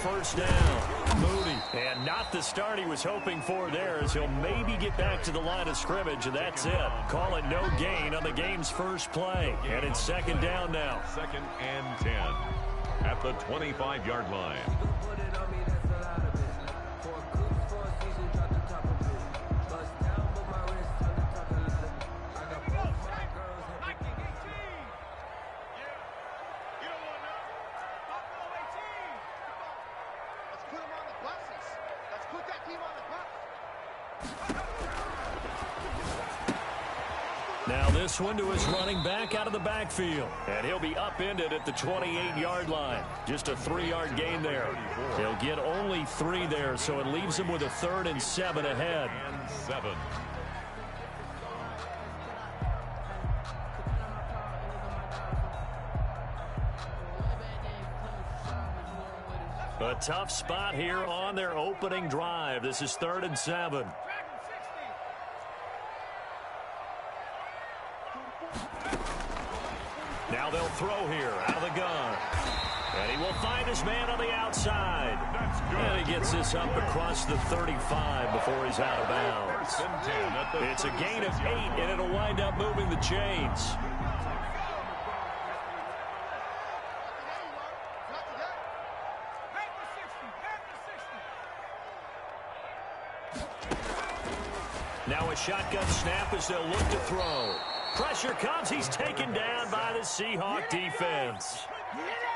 first down. Moody. And not the start he was hoping for there, as he'll maybe get back to the line of scrimmage, and that's it. Call it no gain on the game's first play. And it's second down now. 2nd and 10 at the 25-yard line. Now this one to his running back out of the backfield. And he'll be upended at the 28-yard line. Just a 3-yard gain there. He'll get only 3 there, so it leaves him with a 3rd and 7 ahead. And 7. A tough spot here on their opening drive. This is 3rd and 7. Now they'll throw here out of the gun. And he will find his man on the outside. And he gets this up across the 35 before he's out of bounds. It's a gain of 8, and it'll wind up moving the chains. Now a shotgun snap as they'll look to throw. Pressure comes. He's taken down by the Seahawk defense.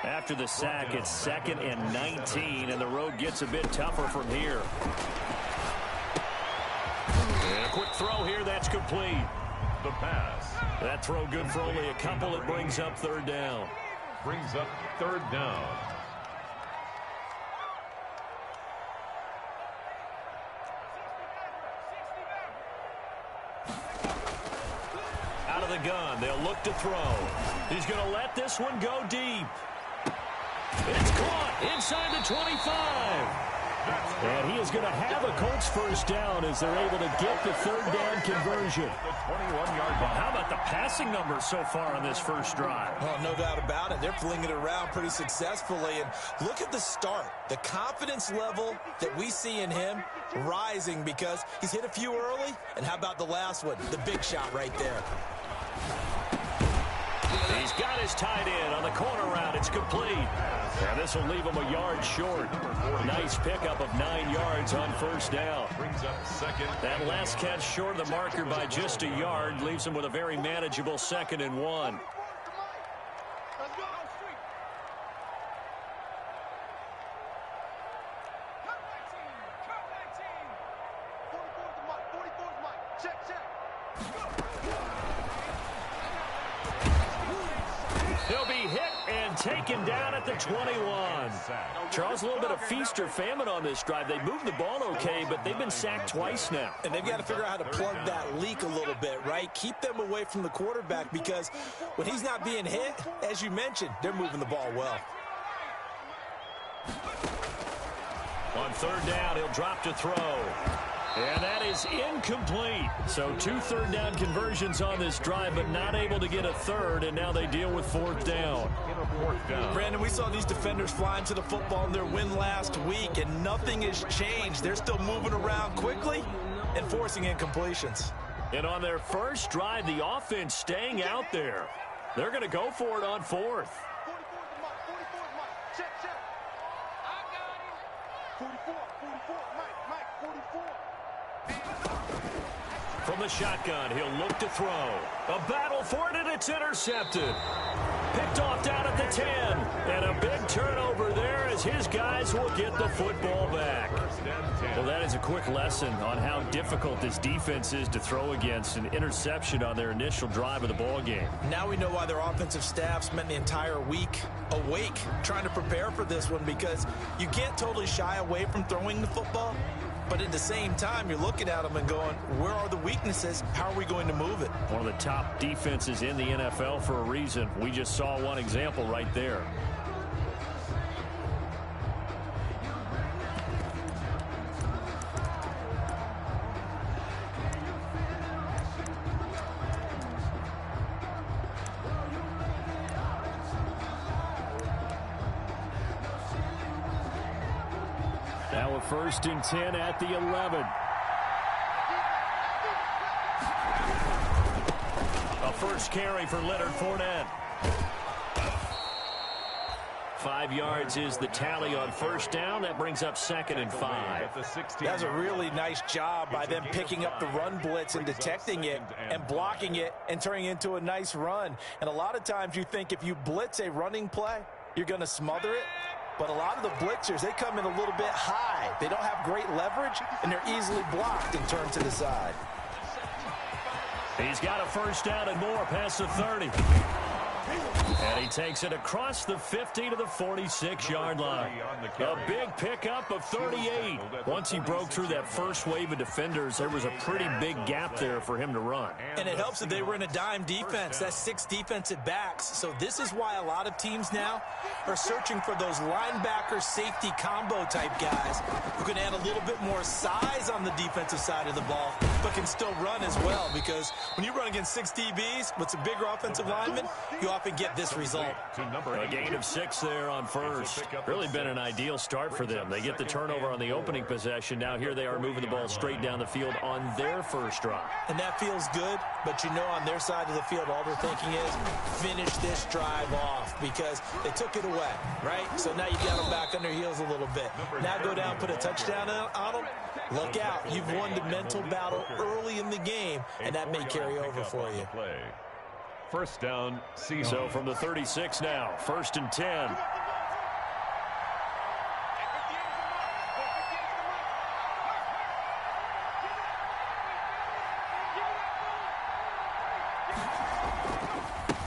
After the sack, it's 2nd and 19, and the road gets a bit tougher from here. And a quick throw here. That's complete. The pass. That throw good for only a couple. It brings up 3rd down. Brings up 3rd down. Out of the gun, they'll look to throw. He's going to let this one go deep. It's caught inside the 25. And he is going to have a Colts first down as they're able to get the 3rd down conversion. The 21-yard line. How about the passing numbers so far on this first drive? Oh, no doubt about it. They're flinging it around pretty successfully. And look at the start. The confidence level that we see in him rising because he's hit a few early. And how about the last one? The big shot right there. He's got his tight end on the corner route. It's complete. And this will leave him a yard short. Nice pickup of 9 yards on first down. Brings up 2nd. That last catch short of the marker by just a yard leaves him with a very manageable 2nd and 1. He'll be hit and taken down at the 21. Charles, a little bit of feast or famine on this drive. They moved the ball okay, but they've been sacked twice now. And they've got to figure out how to plug that leak a little bit, right? Keep them away from the quarterback because when he's not being hit, as you mentioned, they're moving the ball well. On 3rd down, he'll drop to throw. And that is incomplete. So 2 3rd down conversions on this drive, but not able to get a 3rd, and now they deal with 4th down. Brandon, we saw these defenders flying to the football in their win last week, and nothing has changed. They're still moving around quickly and forcing incompletions. And on their first drive, the offense staying out there. They're going to go for it on 4th. From the shotgun, he'll look to throw. A battle for it, and it's intercepted. Picked off down at the 10. And a big turnover there as his guys will get the football back. Well, that is a quick lesson on how difficult this defense is to throw against. An interception on their initial drive of the ball game. Now we know why their offensive staff spent the entire week awake trying to prepare for this one, because you can't totally shy away from throwing the football. But at the same time, you're looking at them and going, where are the weaknesses? How are we going to move it? One of the top defenses in the NFL for a reason. We just saw one example right there. Now a 1st and 10 at the 11. A first carry for Leonard Fournette. 5 yards is the tally on 1st down. That brings up 2nd and 5. That's a really nice job by them picking up the run blitz and detecting it and blocking it and turning it into a nice run. And a lot of times you think if you blitz a running play, you're going to smother it. But a lot of the blitzers, they come in a little bit high. They don't have great leverage, and they're easily blocked and turned to the side. He's got a 1st down and more past the 30. And he takes it across the 50 to the 46-yard line. A big pickup of 38. Once he broke through that first wave of defenders, there was a pretty big gap there for him to run. And it helps that they were in a dime defense. That's 6 defensive backs. So this is why a lot of teams now are searching for those linebacker safety combo type guys who can add a little bit more size on the defensive side of the ball, but can still run as well. Because when you run against 6 DBs with some bigger offensive linemen, you often get this result. A gain of 6 there on 1st. Really been an ideal start for them. They get the turnover on the opening possession. Now here they are moving the ball straight down the field on their 1st drive. And that feels good, but you know on their side of the field all they're thinking is finish this drive off because they took it away, right? So now you got them back on their heels a little bit. Now go down, put a touchdown on them. Look out. You've won the mental battle early in the game, and that may carry over for you. 1st down, Seahawks. So from the 36 now, 1st and 10.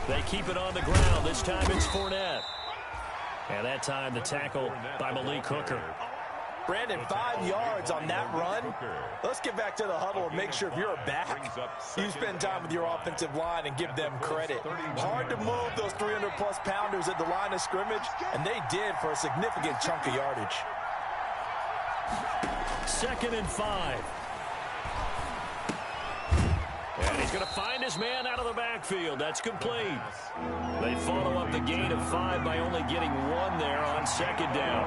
They keep it on the ground. This time it's Fournette. And that time the tackle by Malik Hooker. Brandon, 5 yards on that run. Let's get back to the huddle and make sure if you're a back, you spend time with your offensive line and give them credit. Hard to move those 300-plus pounders at the line of scrimmage, and they did for a significant chunk of yardage. 2nd and 5. And he's going to find his man out of the backfield. That's complete. They follow up the gain of 5 by only getting 1 there on 2nd down.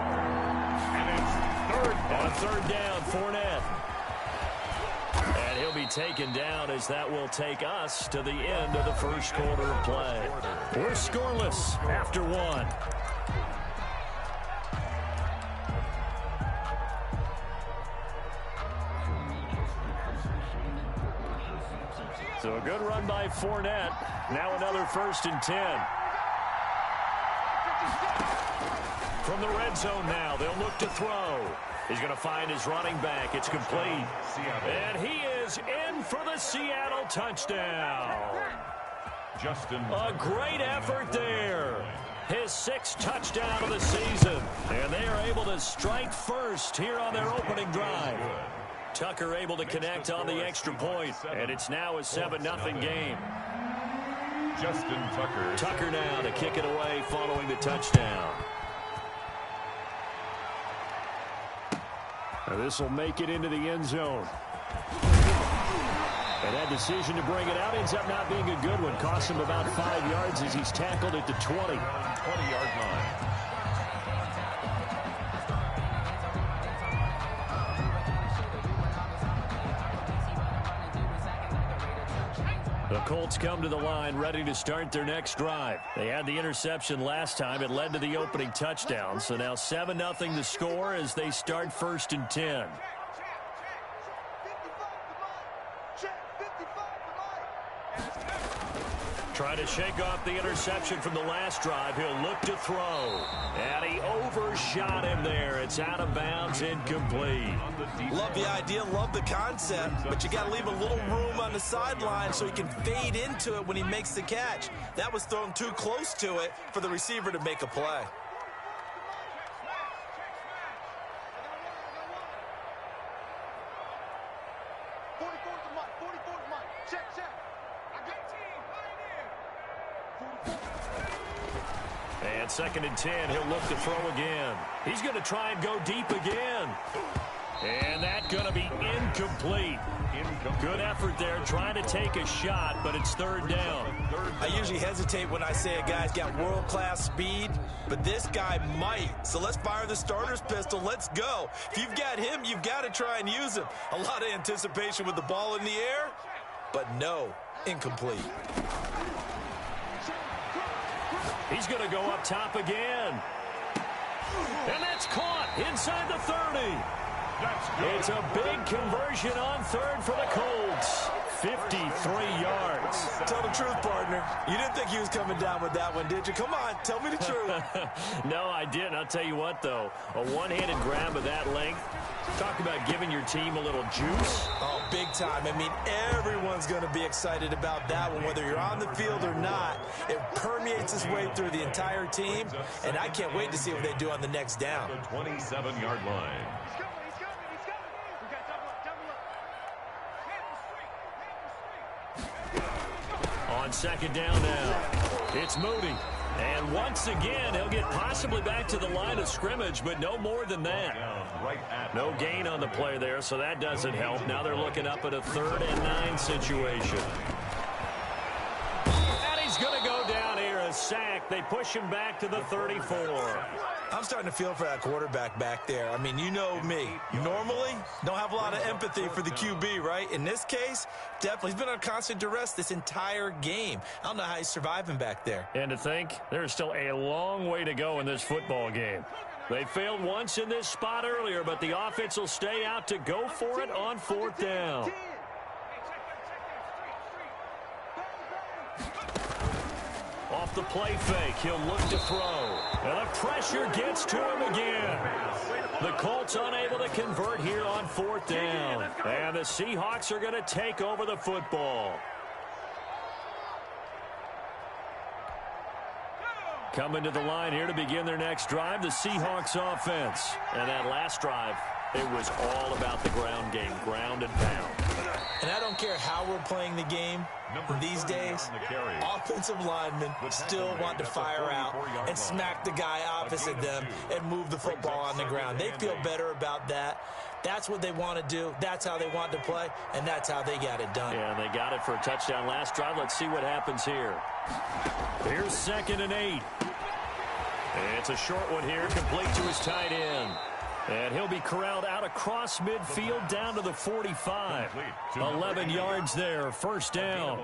And it's 3rd down. On 3rd down, Fournette. And he'll be taken down as that will take us to the end of the 1st quarter of play. We're scoreless after 1. So a good run by Fournette. Now another 1st and 10. From the red zone now, they'll look to throw. He's going to find his running back. It's complete. And he is in for the Seattle touchdown. A great effort there. His 6th touchdown of the season. And they are able to strike first here on their opening drive. Tucker able to connect on the extra point. And it's now a 7-0 game. Justin Tucker. Tucker now to kick it away following the touchdown. This will make it into the end zone. And that decision to bring it out ends up not being a good one. Cost him about 5 yards as he's tackled at the 20. 20-yard line. The Colts come to the line ready to start their next drive. They had the interception last time. It led to the opening touchdown. So now 7-0 the score as they start 1st and 10. Trying to shake off the interception from the last drive. He'll look to throw. And he overshot him there. It's out of bounds, incomplete. Love the idea, love the concept, but you got to leave a little room on the sideline so he can fade into it when he makes the catch. That was thrown too close to it for the receiver to make a play. And 2nd and 10, he'll look to throw again. He's going to try and go deep again. And that's going to be incomplete. Good effort there, trying to take a shot, but it's third down. I usually hesitate when I say a guy's got world-class speed, but this guy might. So let's fire the starter's pistol. Let's go. If you've got him, you've got to try and use him. A lot of anticipation with the ball in the air, but no, incomplete. He's going to go up top again. And that's caught inside the 30. It's a big conversion on third for the Colts. 53 yards. Tell the truth, partner. You didn't think he was coming down with that one, did you? Come on, tell me the truth. No, I didn't. I'll tell you what, though. A one-handed grab of that length. Talk about giving your team a little juice. Oh, big time. I mean, everyone's going to be excited about that one, whether you're on the field or not. It permeates its way through the entire team, and I can't wait to see what they do on the next down. The 27-yard line. On second down now, it's Moody. And once again, he'll get possibly back to the line of scrimmage, but no more than that. No gain on the play there, so that doesn't help. Now they're looking up at a 3rd and 9 situation. And he's going to go down here, a sack. They push him back to the 34. I'm starting to feel for that quarterback back there. I mean, you know me. Normally, don't have a lot of empathy for the QB, right? In this case, definitely. He's been on constant duress this entire game. I don't know how he's surviving back there. And to think, there's still a long way to go in this football game. They failed once in this spot earlier, but the offense will stay out to go for it on 4th down. Off the play fake, he'll look to throw. And the pressure gets to him again. The Colts unable to convert here on 4th down. And the Seahawks are going to take over the football. Coming to the line here to begin their next drive, the Seahawks offense. And that last drive, it was all about the ground game, ground and pound. And I don't care how we're playing the game these days, offensive linemen still want to fire out and smack the guy opposite them and move the football on the ground. They feel better about that. That's what they want to do. That's how they want to play, and that's how they got it done. Yeah, they got it for a touchdown last drive. Let's see what happens here. Here's 2nd and 8. It's a short one here, complete to his tight end. And he'll be corralled out across midfield down to the 45. 11 yards there, 1st down.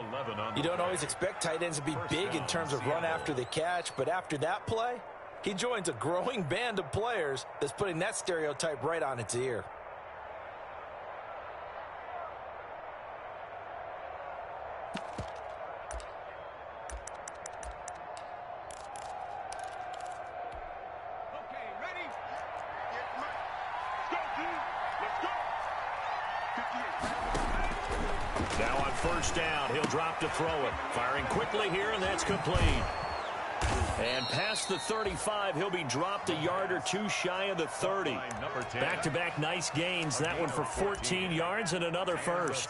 You don't always expect tight ends to be big in terms of run after the catch, but after that play, he joins a growing band of players that's putting that stereotype right on its ear. Now on 1st down, he'll drop to throw it. Firing quickly here, and that's complete. And past the 35, he'll be dropped a yard or two shy of the 30. Back-to-back nice gains. That one for 14 yards and another first.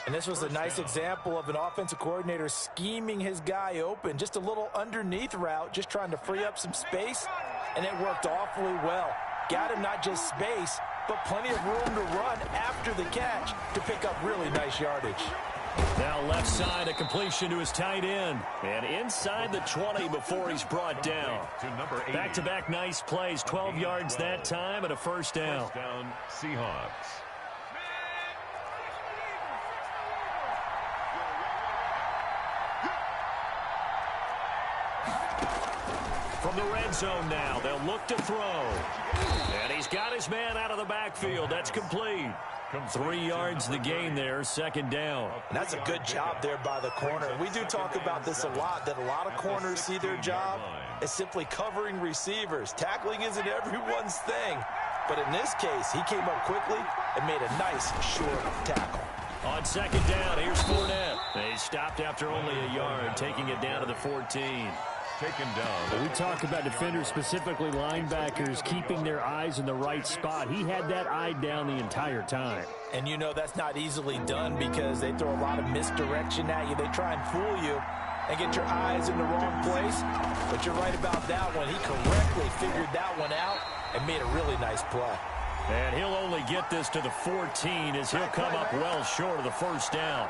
And this was a nice example of an offensive coordinator scheming his guy open. Just a little underneath route, just trying to free up some space, and it worked awfully well. Got him not just space, but plenty of room to run after the catch to pick up really nice yardage. Now left side, a completion to his tight end. And inside the 20 before he's brought down. Back-to-back nice plays, 12 yards that time and a 1st down. First down, Seahawks. From the red zone now, they'll look to throw. And he's got his man out of the backfield. That's complete. 3 yards the gain there, 2nd down. And that's a good job there by the corner. We do talk about this a lot, that a lot of corners see their job as simply covering receivers. Tackling isn't everyone's thing. But in this case, he came up quickly and made a nice short tackle. On 2nd down, here's Fournette. He stopped after only a yard, taking it down to the 14. Taken down. We talk about defenders, specifically linebackers, keeping their eyes in the right spot. He had that eye down the entire time. And you know that's not easily done because they throw a lot of misdirection at you. They try and fool you and get your eyes in the wrong place. But you're right about that one. He correctly figured that one out and made a really nice play. And he'll only get this to the 14 as he'll come up well short of the first down.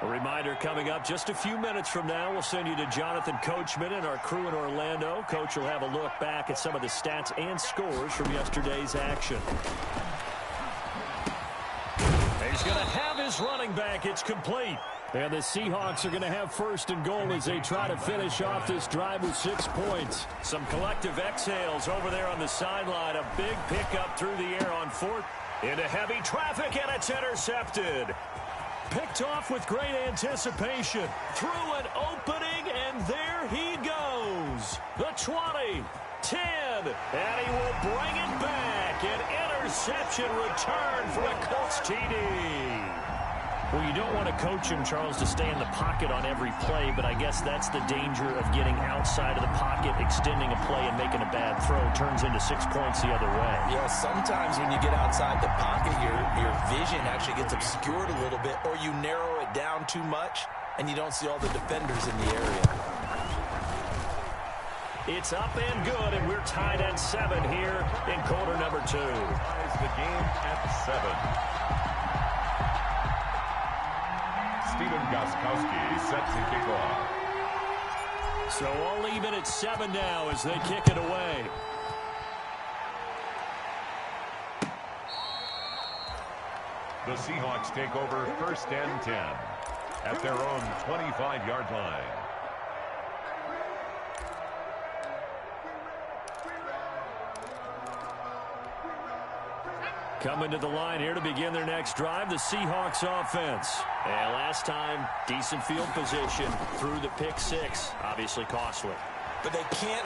A reminder coming up just a few minutes from now, we'll send you to Jonathan Coachman and our crew in Orlando. Coach will have a look back at some of the stats and scores from yesterday's action. He's going to have his running back. It's complete. And the Seahawks are going to have first and goal as they try to finish off this drive with 6 points. Some collective exhales over there on the sideline. A big pickup through the air on fourth. Into heavy traffic, and it's intercepted. Picked off with great anticipation. Through an opening, and there he goes. The 20, 10, and he will bring it back. An interception return for a Colts TD. Well, you don't want to coach him, Charles, to stay in the pocket on every play, but I guess that's the danger of getting outside of the pocket, extending a play, and making a bad throw. Turns into 6 points the other way. Yeah, sometimes when you get outside the pocket, your vision actually gets obscured a little bit, or you narrow it down too much, and you don't see all the defenders in the area. It's up and good, and we're tied at 7 here in quarter number 2. Ties the game at 7. Steven Gostkowski set to kick off. So all even at 7 now as they kick it away. The Seahawks take over first and 10 at their own 25-yard line. Coming to the line here to begin their next drive, the Seahawks offense. And last time, decent field position through the pick 6. Obviously costly. But they can't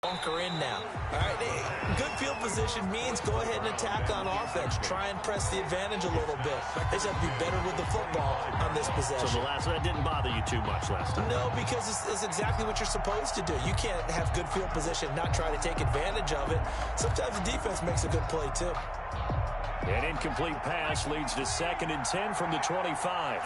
bunker in now. All right, good field position means go ahead and attack on offense. Try and press the advantage a little bit. They just have to be better with the football on this possession. So that didn't bother you too much last time? No, because it's exactly what you're supposed to do. You can't have good field position, not try to take advantage of it. Sometimes the defense makes a good play, too. An incomplete pass leads to 2nd and 10 from the 25.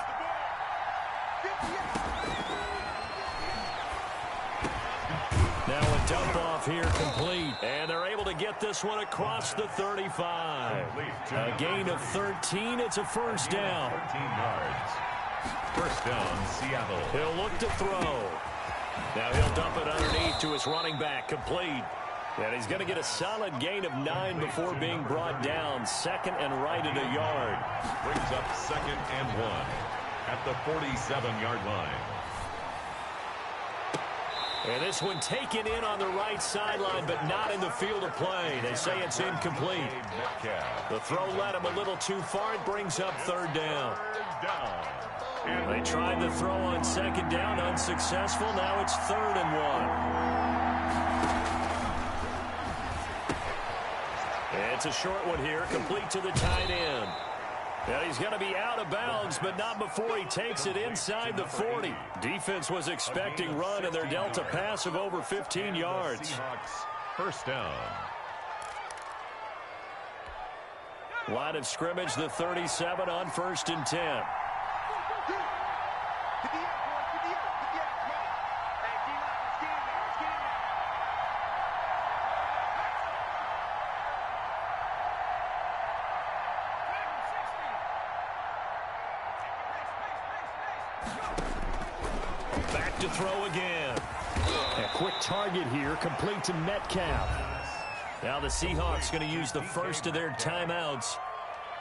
Now a dump off here complete. And they're able to get this one across the 35. A gain of 13. It's a first down. 13 yards. First down, Seattle. He'll look to throw. Now he'll dump it underneath to his running back. Complete. And he's going to get a solid gain of 9 before being brought down. 2nd and right at a yard. Brings up 2nd and 1 at the 47-yard line. And this one taken in on the right sideline, but not in the field of play. They say it's incomplete. The throw led him a little too far. It brings up 3rd down. They tried the throw on 2nd down, unsuccessful. Now it's 3rd and 1. It's a short one here, complete to the tight end. And he's going to be out of bounds, but not before he takes it inside the 40. Defense was expecting run, and they're dealt a pass of over 15 yards. First down. Line of scrimmage, the 37 on 1st and 10. Back to throw again. A quick target here, complete to Metcalf. Now the Seahawks going to use the first of their timeouts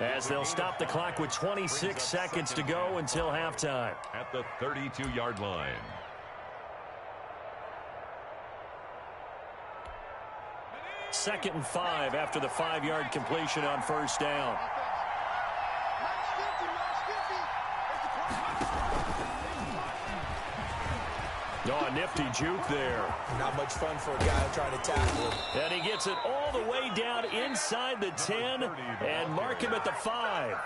as they'll stop the clock with 26 seconds to go until halftime. At the 32-yard line. Second and 5 after the 5-yard completion on first down. Oh, a nifty juke there. Not much fun for a guy trying to tackle him. And he gets it all the way down inside the 10 and mark him at the 5.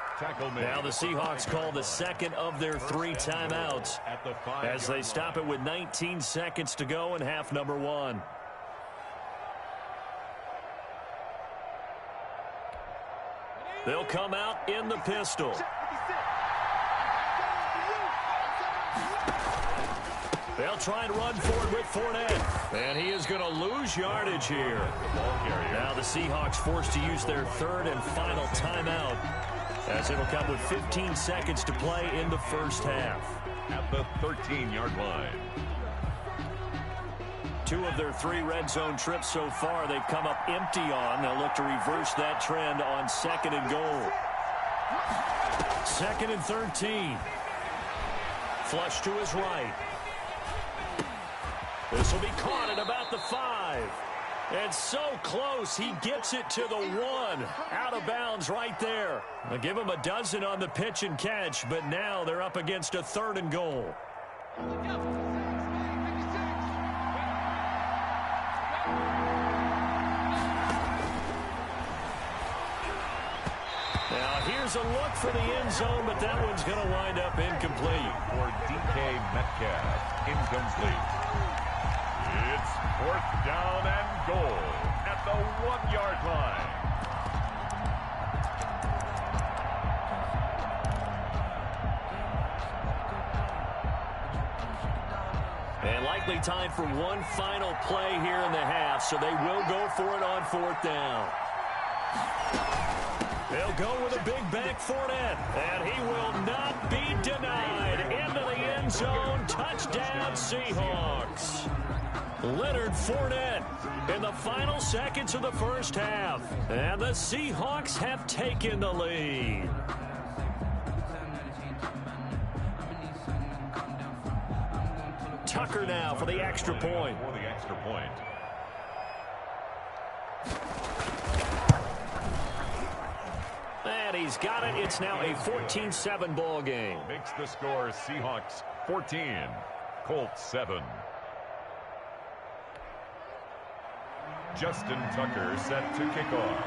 Now the Seahawks call the second of their 3 timeouts as they stop it with 19 seconds to go in half number 1. They'll come out in the pistol. They'll try and run forward with Fournette. And he is going to lose yardage here. Now the Seahawks forced to use their third and final timeout, as it'll come with 15 seconds to play in the first half. At the 13-yard line. 2 of their 3 red zone trips so far they've come up empty on. They'll look to reverse that trend on 2nd and goal. 2nd and 13. Flush to his right. This will be caught at about the 5. And so close, he gets it to the 1. Out of bounds right there. They'll give him a dozen on the pitch and catch, but now they're up against a 3rd and goal. Now here's a look for the end zone, but that one's going to wind up incomplete. For DK Metcalf, incomplete. It's 4th down and goal at the 1-yard line. And likely time for one final play here in the half, so they will go for it on 4th down. They'll go with a big bank Fournette, and he will not be denied. Into the end zone, touchdown Seahawks. Leonard Fournette in the final seconds of the first half. And the Seahawks have taken the lead. Tucker now for the extra point. For the extra point. And he's got it. It's now a 14-7 ball game. Makes the score Seahawks 14, Colts 7. Justin Tucker set to kick off.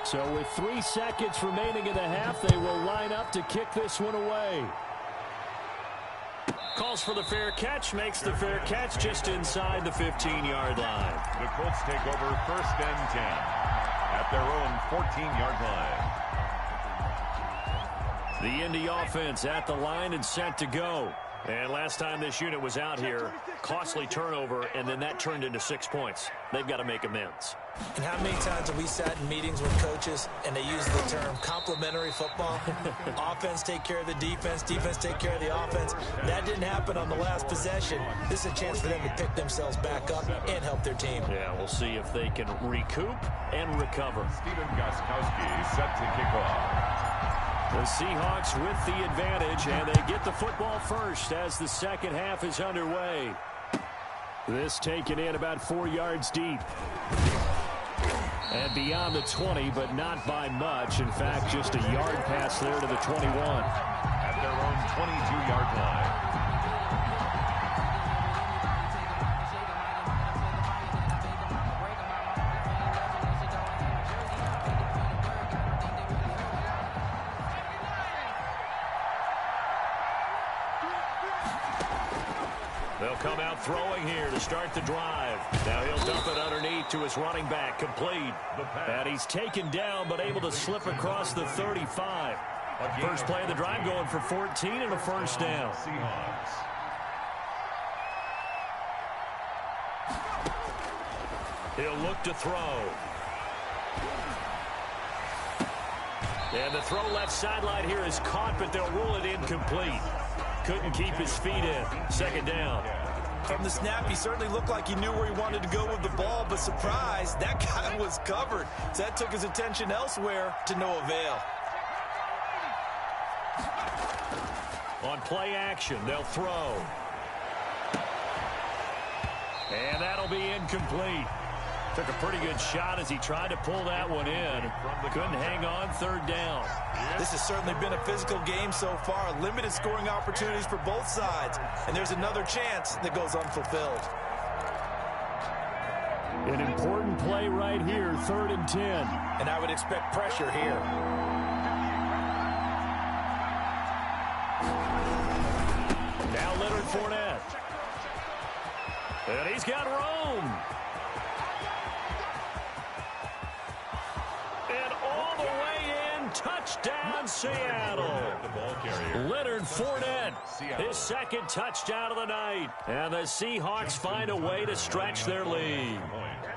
So with 3 seconds remaining in the half, they will line up to kick this one away. Calls for the fair catch, makes the fair catch just inside the 15-yard line. The Colts take over 1st and 10 at their own 14-yard line. The Indy offense at the line and set to go. And last time this unit was out here, costly turnover, and then that turned into 6 points. They've got to make amends. And how many times have we sat in meetings with coaches and they use the term complementary football? Offense take care of the defense, defense take care of the offense. That didn't happen on the last possession. This is a chance for them to pick themselves back up and help their team. Yeah, we'll see if they can recoup and recover. Stephen Gostkowski set to kick off. The Seahawks with the advantage, and they get the football first as the second half is underway. This taken in about 4 yards deep. And beyond the 20, but not by much. In fact, just a yard pass there to the 21. At their own 22-yard line. They'll come out throwing here to start the drive. Now he'll dump it underneath to his running back, complete. And he's taken down, but able to slip across the 35. First play of the drive going for 14 and a first down. Seahawks. He'll look to throw. And the throw left sideline here is caught, but they'll rule it incomplete. Couldn't keep his feet in. Second down. From the snap, he certainly looked like he knew where he wanted to go with the ball, but surprise, that guy was covered. So that took his attention elsewhere to no avail. On play action, they'll throw. And that'll be incomplete. Took a pretty good shot as he tried to pull that one in. Couldn't hang on, third down. This has certainly been a physical game so far. Limited scoring opportunities for both sides. And there's another chance that goes unfulfilled. An important play right here, 3rd and 10. And I would expect pressure here. Now Leonard Fournette. And he's got room. And all the way in to Touchdown, Seattle. Leonard Fournette, his second touchdown of the night. And the Seahawks find a way to stretch their lead.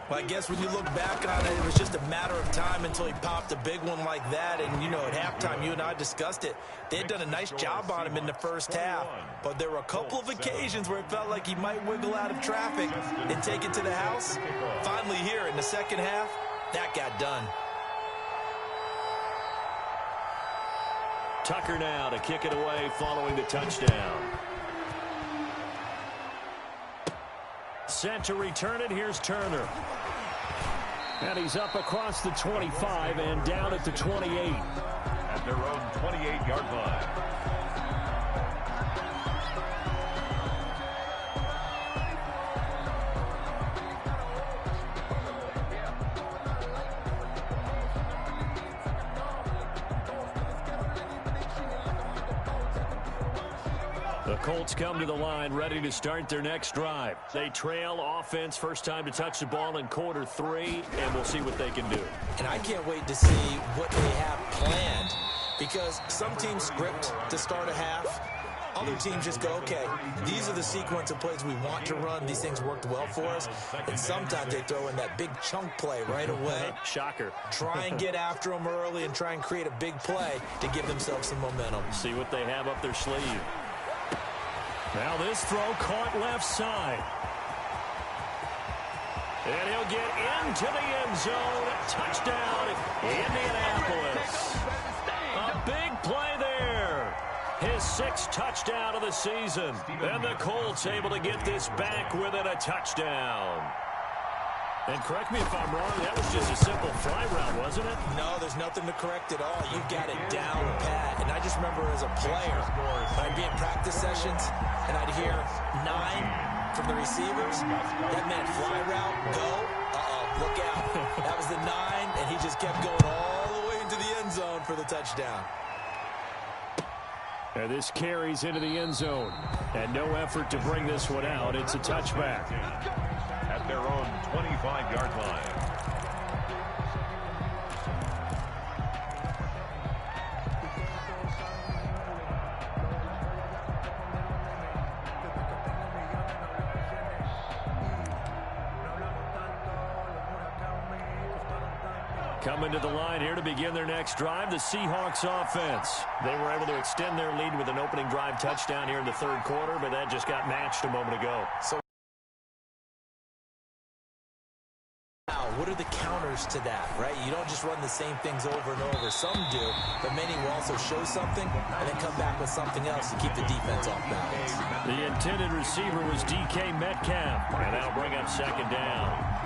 Well, I guess when you look back on it, it was just a matter of time until he popped a big one like that. And, you know, at halftime, you and I discussed it. They had done a nice job on him in the first half. But there were a couple of occasions where it felt like he might wiggle out of traffic and take it to the house. Finally here in the second half, that got done. Tucker now to kick it away following the touchdown. Set to return it. Here's Turner. And he's up across the 25 and down at the 28. At their own 28-yard line. The Colts come to the line ready to start their next drive. They trail offense, first time to touch the ball in quarter 3, and we'll see what they can do. And I can't wait to see what they have planned, because some teams script to start a half. Other teams just go, okay, these are the sequence of plays we want to run. These things worked well for us. And sometimes they throw in that big chunk play right away. Shocker. Try and get after them early and try and create a big play to give themselves some momentum. See what they have up their sleeve. Now this throw caught left side. And he'll get into the end zone. Touchdown, Indianapolis. A big play there. His 6th touchdown of the season. And the Colts able to get this back within a touchdown. And correct me if I'm wrong, that was just a simple fly route, wasn't it? No, there's nothing to correct at all. You got it down pat. And I just remember as a player, I'd be in practice sessions, and I'd hear 9 from the receivers. That meant fly route, go. Uh-oh, look out. That was the 9, and he just kept going all the way into the end zone for the touchdown. And this carries into the end zone. And no effort to bring this one out. It's a touchback. At their own 25-yard line. Coming to the line here to begin their next drive, the Seahawks offense. They were able to extend their lead with an opening drive touchdown here in the 3rd quarter, but that just got matched a moment ago. So what are the counters to that, right? You don't just run the same things over and over. Some do, but many will also show something and then come back with something else to keep the defense off balance. The intended receiver was DK Metcalf, and that'll bring up 2nd down.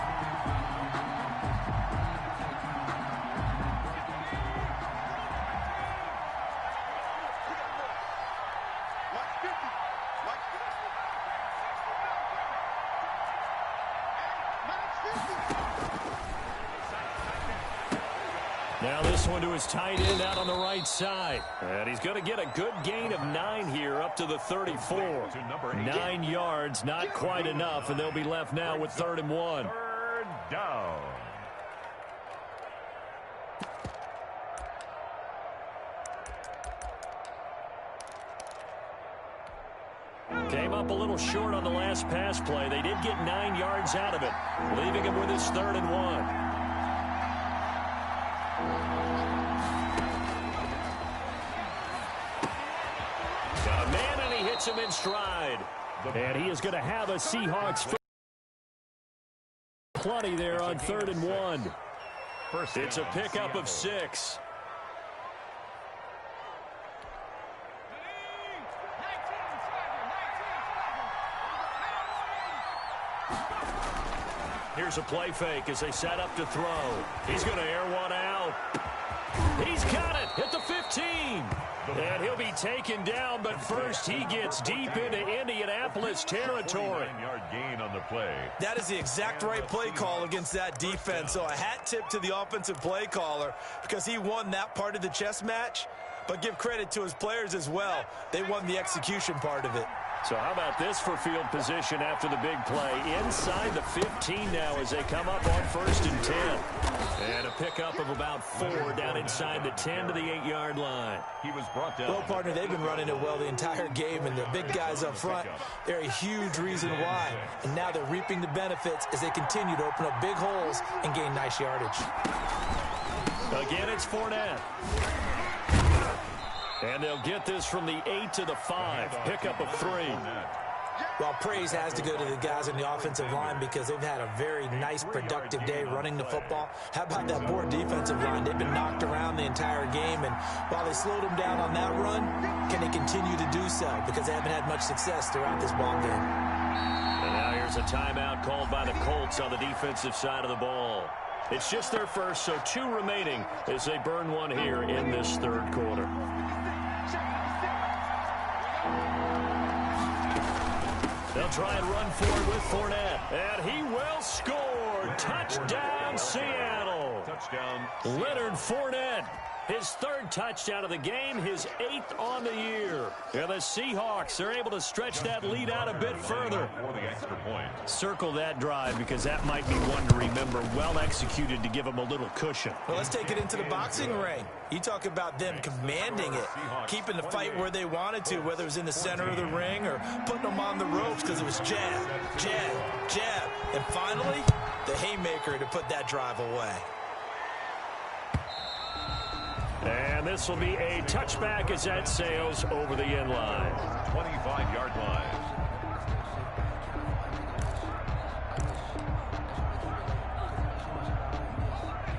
Now this one to his tight end out on the right side. And he's going to get a good gain of 9 here up to the 34. 9 yards, not quite enough, and they'll be left now with 3rd and 1. 3rd down. Came up a little short on the last pass play. They did get 9 yards out of it, leaving him with his 3rd and 1. Got a man, and he hits him in stride. And he is going to have a Seahawks plenty there on 3rd and 1. It's a pickup of 6. Here's a play fake as they set up to throw. He's going to air one out. He's got it at the 15. And he'll be taken down, but first he gets deep into Indianapolis territory. 9-yard gain on the play. That is the exact right play call against that defense. So a hat tip to the offensive play caller because he won that part of the chess match. But give credit to his players as well. They won the execution part of it. So how about this for field position after the big play? Inside the 15 now as they come up on 1st and 10. And a pickup of about 4 down inside the 10 to the 8-yard line. He was brought down. Well, partner, they've been running it well the entire game, and the big guys up front, they're a huge reason why. And now they're reaping the benefits as they continue to open up big holes and gain nice yardage. Again, it's Fournette. And they'll get this from the 8 to the 5. Pickup of 3. Well, praise has to go to the guys on the offensive line because they've had a very nice, productive day running the football. How about that poor defensive line? They've been knocked around the entire game, and while they slowed them down on that run, can they continue to do so? Because they haven't had much success throughout this ball game. And now here's a timeout called by the Colts on the defensive side of the ball. It's just their first, so 2 remaining as they burn one here in this 3rd quarter. They'll try and run forward with Fournette. And he will score. Touchdown, Seattle. Touchdown. Leonard Fournette. His 3rd touchdown of the game, his 8th on the year. And the Seahawks are able to stretch that lead out a bit further. For the extra point. Circle that drive because that might be one to remember. Well executed to give them a little cushion. Well, let's take it into the boxing ring. You talk about them commanding it, keeping the fight where they wanted to, whether it was in the center of the ring or putting them on the ropes because it was jab, jab, jab. And finally, the haymaker to put that drive away. And this will be a touchback as that sails over the end line. 25-yard line.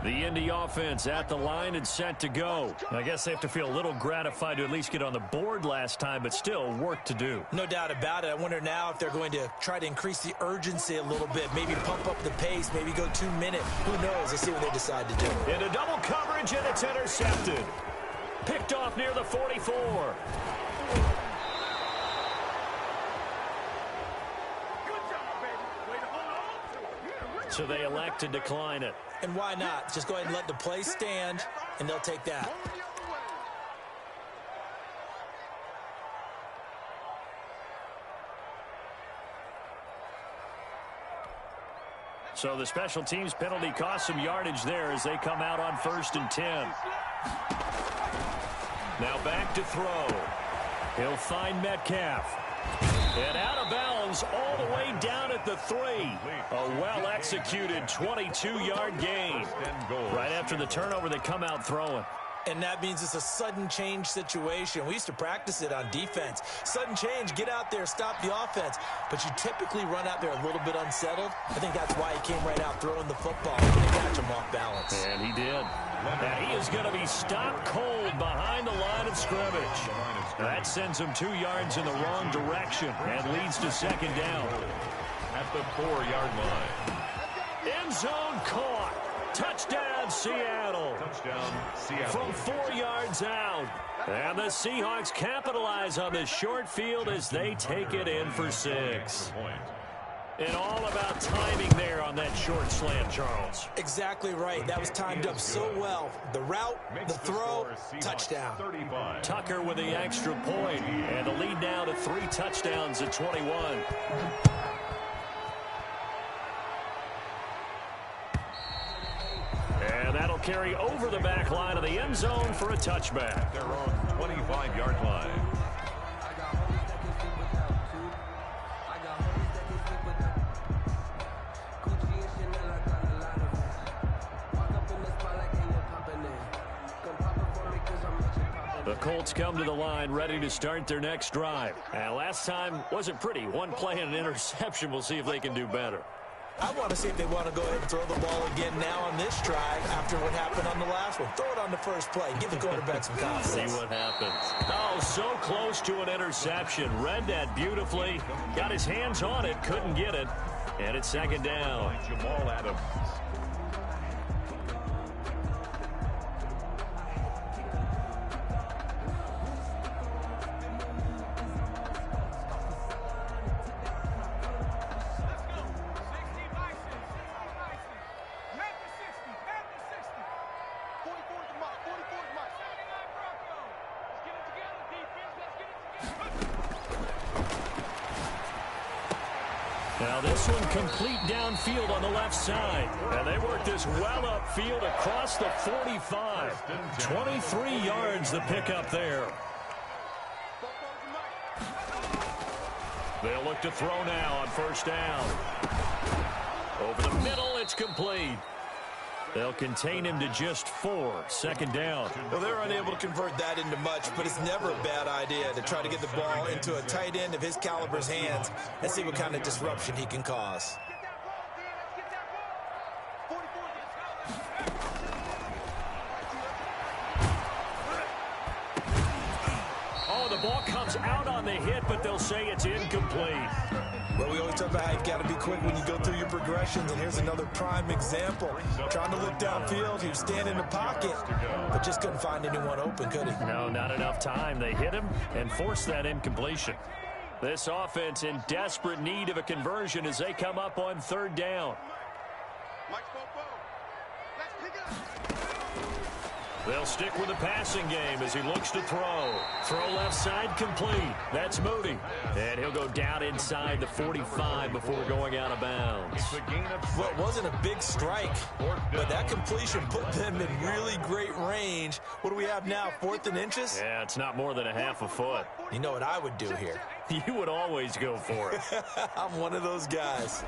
The Indy offense at the line and set to go. I guess they have to feel a little gratified to at least get on the board last time, but still work to do. No doubt about it. I wonder now if they're going to try to increase the urgency a little bit, maybe pump up the pace, maybe go 2 minute. Who knows? Let's see what they decide to do. Into double coverage, and it's intercepted. Picked off near the 44. So they elect to decline it. And why not? Just go ahead and let the play stand, and they'll take that. So the special teams penalty cost some yardage there as they come out on 1st and 10. Now back to throw. He'll find Metcalf. And out of bounds all the way down at the 3. A well-executed 22-yard gain. Right after the turnover, they come out throwing. And that means it's a sudden change situation. We used to practice it on defense. Sudden change, get out there, stop the offense. But you typically run out there a little bit unsettled. I think that's why he came right out throwing the football and catch him off balance. And he did. And he is going to be stopped cold behind the line of scrimmage. That sends him 2 yards in the wrong direction and leads to 2nd down. At the 4-yard line. End zone caught. Touchdown, Seattle. Touchdown, Seattle. From 4 yards out. And the Seahawks capitalize on this short field as they take it in for 6. And all about timing there on that short slant, Charles. Exactly right. That was timed up so well. The route, the throw, touchdown. Tucker with the extra point, and the lead now to 3 touchdowns at 21. And that'll carry over the back line of the end zone for a touchback. Their own 25-yard line. The Colts come to the line ready to start their next drive. And last time wasn't pretty. One play and an interception. We'll see if they can do better. I want to see if they want to go ahead and throw the ball again now on this drive after what happened on the last one. Throw it on the first play. Give the quarterback some confidence. See what happens. Oh, so close to an interception. Read that beautifully. Got his hands on it. Couldn't get it. And it's 2nd down. Jamal Adams. Now this one complete downfield on the left side. And they work this well upfield across the 45. 23 yards the pickup there. They'll look to throw now on first down. Over the middle, it's complete. They'll contain him to just 4. Second down. Well, they're unable to convert that into much, but it's never a bad idea to try to get the ball into a tight end of his caliber's hands and see what kind of disruption he can cause. Oh, the ball comes out on the hit, but they'll say it's incomplete. Well, we always talk about how you've got to be quick when you go through your progressions, and here's another prime example. Trying to look downfield, he was standing in the pocket, but just couldn't find anyone open, could he? No, not enough time. They hit him and forced that incompletion. This offense in desperate need of a conversion as they come up on third down. They'll stick with the passing game as he looks to throw. Throw left side complete. That's Moody. And he'll go down inside the 45 before going out of bounds. Well, it wasn't a big strike, but that completion put them in really great range. What do we have now, 4th and inches? Yeah, it's not more than a half a foot. You know what I would do here? You would always go for it. I'm one of those guys.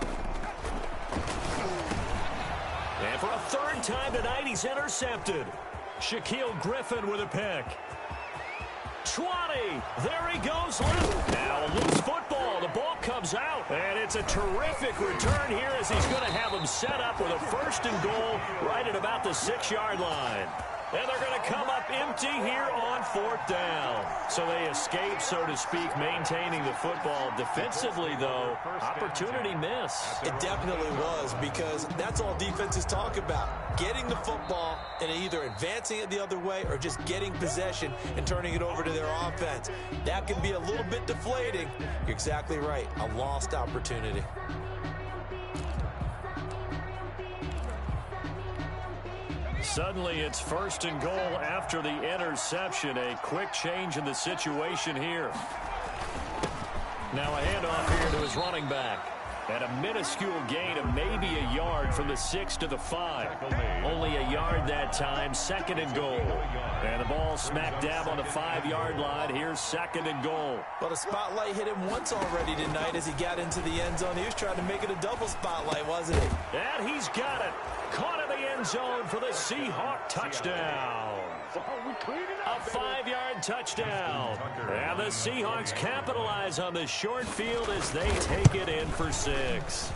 And for a third time tonight, he's intercepted. Shaquille Griffin with a pick. 20. There he goes. Now a loose football. The ball comes out. And it's a terrific return here as he's going to have him set up with a 1st and goal right at about the 6-yard line. And they're going to come up empty here on 4th down. So they escape, so to speak, maintaining the football. Defensively, though, opportunity miss. It definitely was, because that's all defenses talk about. Getting the football and either advancing it the other way or just getting possession and turning it over to their offense. That can be a little bit deflating. You're exactly right. A lost opportunity. Suddenly, it's 1st and goal after the interception. A quick change in the situation here. Now a handoff here to his running back. And a minuscule gain of maybe a yard from the 6 to the 5. Only a yard that time, 2nd and goal. And the ball smack dab on the 5-yard line. Here's 2nd and goal. Well, the spotlight hit him once already tonight as he got into the end zone. He was trying to make it a double spotlight, wasn't he? And he's got it. Caught in the end zone for the Seahawk touchdown. A 5-yard touchdown. And the Seahawks capitalize on the short field as they take it in for 6.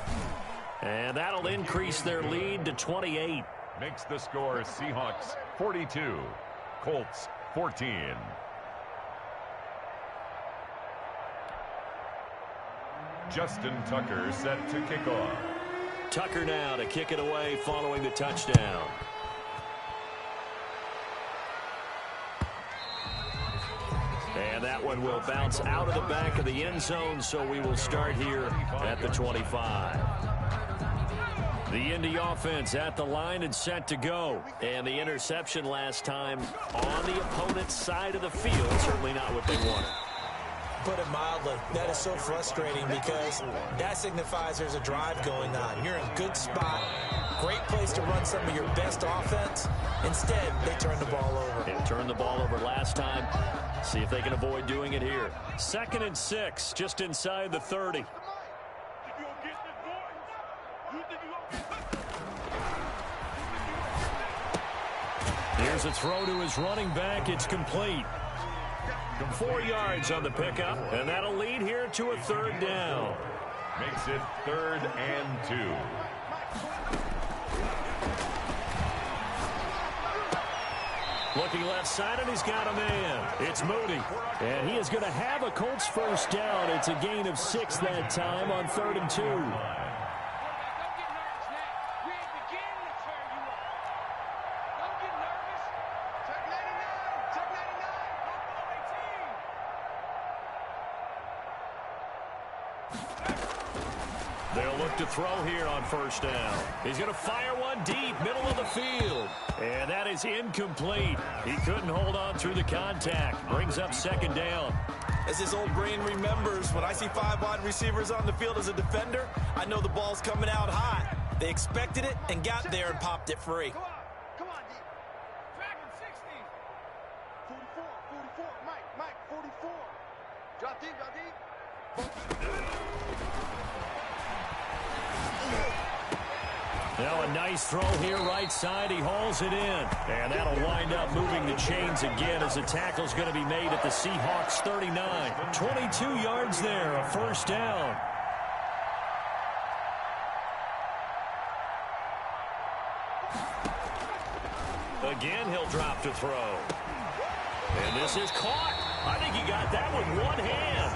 And that'll increase their lead to 28. Makes the score Seahawks 42, Colts 14. Justin Tucker set to kick off. Tucker now to kick it away following the touchdown. And that one will bounce out of the back of the end zone, so we will start here at the 25. The Indy offense at the line and set to go. And the interception last time on the opponent's side of the field. Certainly not what they wanted. Put it mildly, that is so frustrating because that signifies there's a drive going on. You're in a good spot, great place to run some of your best offense. Instead, they turn the ball over. They turned the ball over last time. See if they can avoid doing it here. 2nd and 6, just inside the 30. Here's a throw to his running back. It's complete. 4 yards on the pickup, and that'll lead here to a 3rd down. Makes it 3rd and 2. Looking left side, and he's got a man. It's Moody. And he is going to have a Colts 1st down. It's a gain of 6 that time on 3rd and 2. They'll look look to throw here on first down. He's going to fire one deep, middle of the field. And that is incomplete. He couldn't hold on through the contact. Brings up second down. As his old brain remembers, when I see 5 wide receivers on the field as a defender, I know the ball's coming out hot. They expected it and got there and popped it free. Come on, D. Track him, 60. 44, Mike, 44. Drop deep. Now a nice throw here right side. He hauls it in. And that'll wind up moving the chains again as the tackle's going to be made at the Seahawks 39. 22 yards there, a first down. Again, he'll drop to throw. And this is caught. I think he got that with one hand.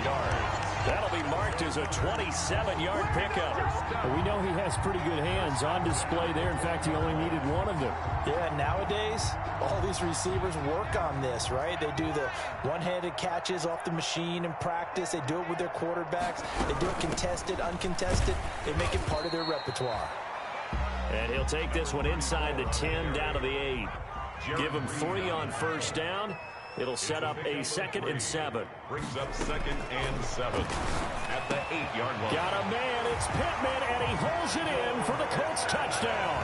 4 yards. That'll be marked as a 27-yard pickup. Well, we know he has pretty good hands on display there. In fact, he only needed one of them. Yeah, nowadays, all these receivers work on this, right? They do the one-handed catches off the machine in practice. They do it with their quarterbacks. They do it contested, uncontested. They make it part of their repertoire. And he'll take this one inside the 10, down to the 8. Give him 3 on first down. It'll set up a 2nd and 7. Brings up 2nd and 7 at the 8-yard line. Got a man, it's Pittman, and he holds it in for the Colts touchdown.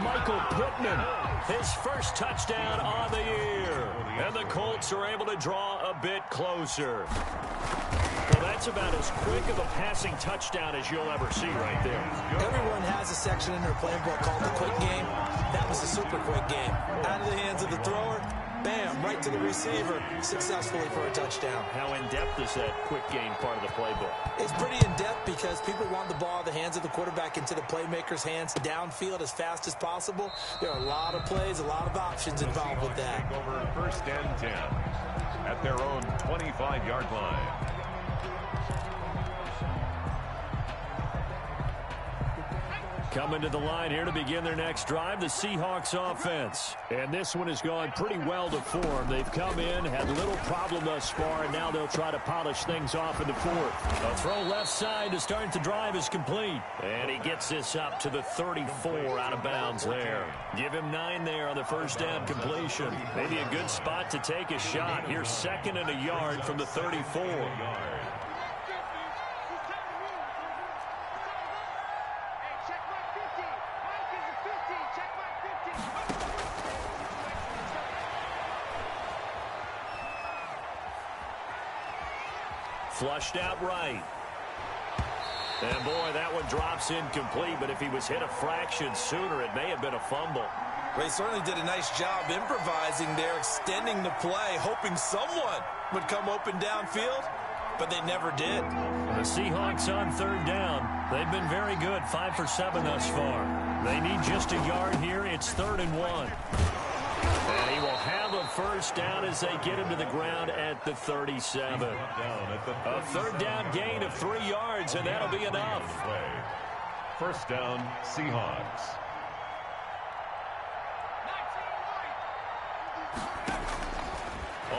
Michael Pittman, his first touchdown on the year. And the Colts are able to draw a bit closer. Well, that's about as quick of a passing touchdown as you'll ever see right there. Everyone has a section in their playbook called the quick game. That was a super quick game. Out of the hands of the thrower, bam, right to the receiver, successfully for a touchdown. How in-depth is that quick game part of the playbook? It's pretty in-depth because people want the ball in the hands of the quarterback into the playmaker's hands downfield as fast as possible. There are a lot of plays, a lot of options involved with that. Over 1st and 10 at their own 25-yard line. Coming to the line here to begin their next drive, the Seahawks offense. And this one has gone pretty well to form. They've come in, had little problem thus far, and now they'll try to polish things off in the 4th. A throw left side to start the drive is complete. And he gets this up to the 34 out of bounds there. Give him 9 there on the first down completion. Maybe a good spot to take a shot. Here's 2nd and a yard from the 34. Flushed out right. And boy, that one drops incomplete, but if he was hit a fraction sooner, it may have been a fumble. They certainly did a nice job improvising there, extending the play, hoping someone would come open downfield, but they never did. The Seahawks on 3rd down. They've been very good, 5 for 7 thus far. They need just a yard here. It's 3rd and 1. And he will have a first down as they get him to the ground at the 37. A 3rd down gain of 3 yards, and that'll be enough. First down, Seahawks.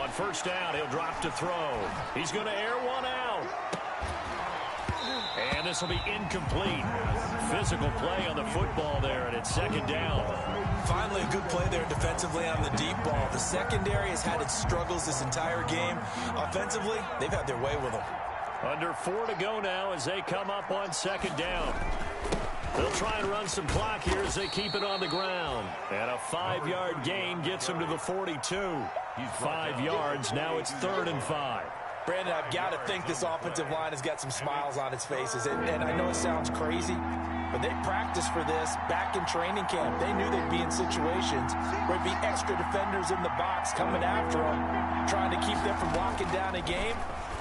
On first down, he'll drop to throw. He's going to air one out. And this will be incomplete. Physical play on the football there, and it's 2nd down. Finally, a good play there defensively on the deep ball. The secondary has had its struggles this entire game. Offensively, they've had their way with them. Under 4 to go now as they come up on 2nd down. They'll try and run some clock here as they keep it on the ground. And a 5-yard gain gets him to the 42. He's 5 yards. Now it's 3rd and 5. Brandon, I've got to think this offensive line has got some smiles on its faces. And I know it sounds crazy, but they practiced for this back in training camp. They knew they'd be in situations where there'd be extra defenders in the box coming after them, trying to keep them from locking down a game.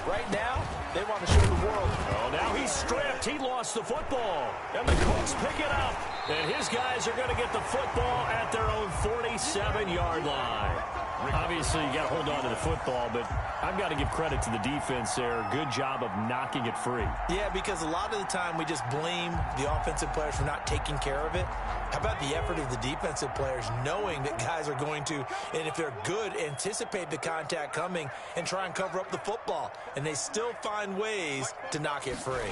Right now, they want to show the world. Oh, now he's stripped. He lost the football. And the Colts pick it up. And his guys are going to get the football at their own 47-yard line. Obviously, you got to hold on to the football, but I've got to give credit to the defense there. Good job of knocking it free. Yeah, because a lot of the time we just blame the offensive players for not taking care of it. How about the effort of the defensive players knowing that guys are going to, and if they're good, anticipate the contact coming and try and cover up the football. And they still find ways to knock it free.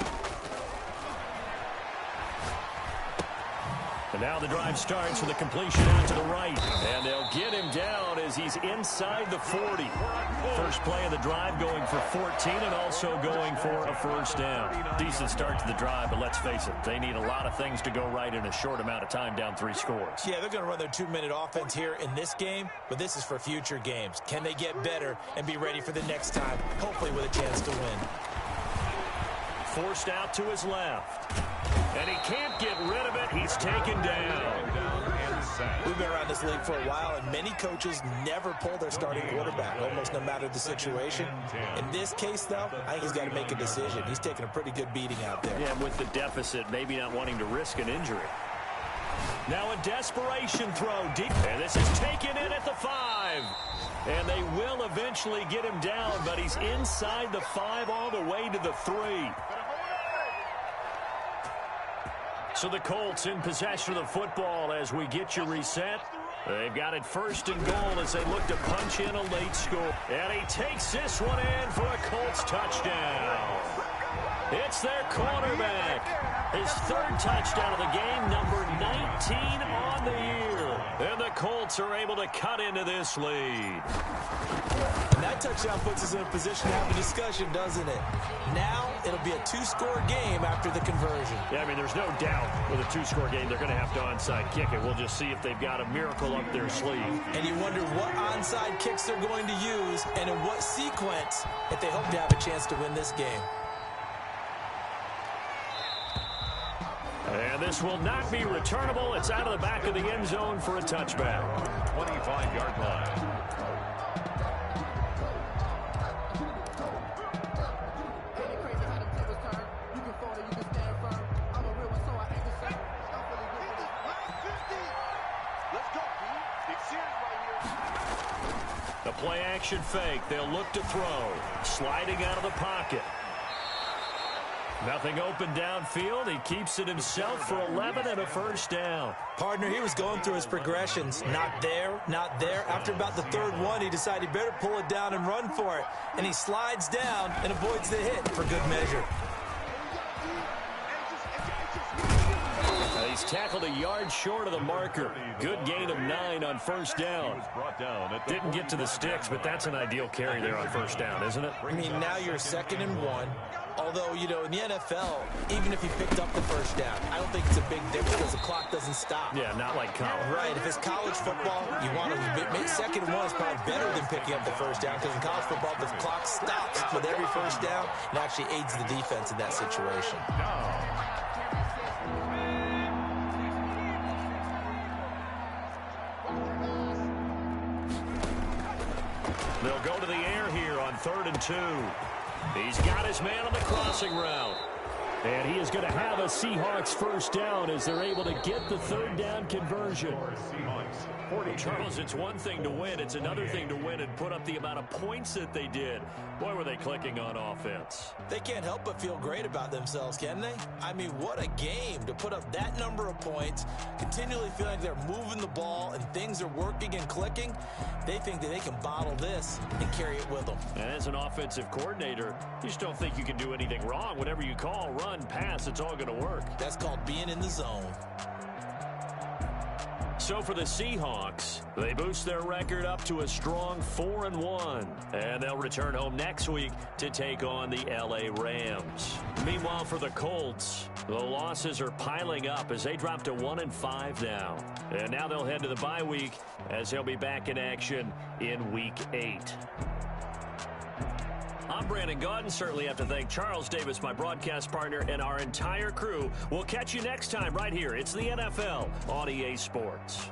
And now the drive starts with a completion out to the right. And they'll get him down as he's inside the 40. First play of the drive going for 14 and also going for a first down. Decent start to the drive, but let's face it, they need a lot of things to go right in a short amount of time, down 3 scores. Yeah, they're going to run their 2-minute offense here in this game, but this is for future games. Can they get better and be ready for the next time, hopefully with a chance to win? Forced out to his left. And he can't get rid of it. He's taken down. We've been around this league for a while, and many coaches never pull their starting quarterback, almost no matter the situation. In this case, though, I think he's got to make a decision. He's taking a pretty good beating out there. Yeah, with the deficit, maybe not wanting to risk an injury. Now a desperation throw deep. And this is taken in at the 5. And they will eventually get him down, but he's inside the 5 all the way to the 3. So the Colts in possession of the football as we get you reset. They've got it first and goal as they look to punch in a late score. And he takes this one in for a Colts touchdown. It's their quarterback. His 3rd touchdown of the game, number 19 on the year. And the Colts are able to cut into this lead. And that touchdown puts us in a position to have a discussion, doesn't it? Now it'll be a 2-score game after the conversion. Yeah, I mean, there's no doubt with a 2-score game they're going to have to onside kick it. We'll just see if they've got a miracle up their sleeve. And you wonder what onside kicks they're going to use and in what sequence if they hope to have a chance to win this game. And this will not be returnable. It's out of the back of the end zone for a touchback. 25-yard line. The play-action fake. They'll look to throw. Sliding out of the pocket. Nothing open downfield. He keeps it himself for 11 and a first down. Partner, he was going through his progressions. Not there, not there. After about the 3rd one, he decided he better pull it down and run for it. And he slides down and avoids the hit for good measure. He's tackled a yard short of the marker. Good gain of 9 on first down. Didn't get to the sticks, but that's an ideal carry there on first down, isn't it? I mean, now you're 2nd and 1. Although, you know, in the NFL, even if he picked up the first down, I don't think it's a big difference because the clock doesn't stop. Yeah, not like college. Right. If it's college football, you want to 2nd and 1 is probably better than picking up the first down because in college football, the clock stops with every first down and actually aids the defense in that situation. They'll go to the air here on 3rd and 2. He's got his man on the crossing route. And he is going to have a Seahawks first down as they're able to get the 3rd down conversion. Charles, it's one thing to win. It's another thing to win and put up the amount of points that they did. Boy, were they clicking on offense. They can't help but feel great about themselves, can they? I mean, what a game to put up that number of points, continually feeling like they're moving the ball and things are working and clicking. They think that they can bottle this and carry it with them. And as an offensive coordinator, you just don't think you can do anything wrong. Whatever you call, run, pass, it's all going to work. That's called being in the zone. So for the Seahawks, they boost their record up to a strong 4-1. And they'll return home next week to take on the L.A. Rams. Meanwhile, for the Colts, the losses are piling up as they drop to 1-5 now. And now they'll head to the bye week as they'll be back in action in Week 8. I'm Brandon Gaudin. Certainly have to thank Charles Davis, my broadcast partner, and our entire crew. We'll catch you next time right here. It's the NFL on EA Sports.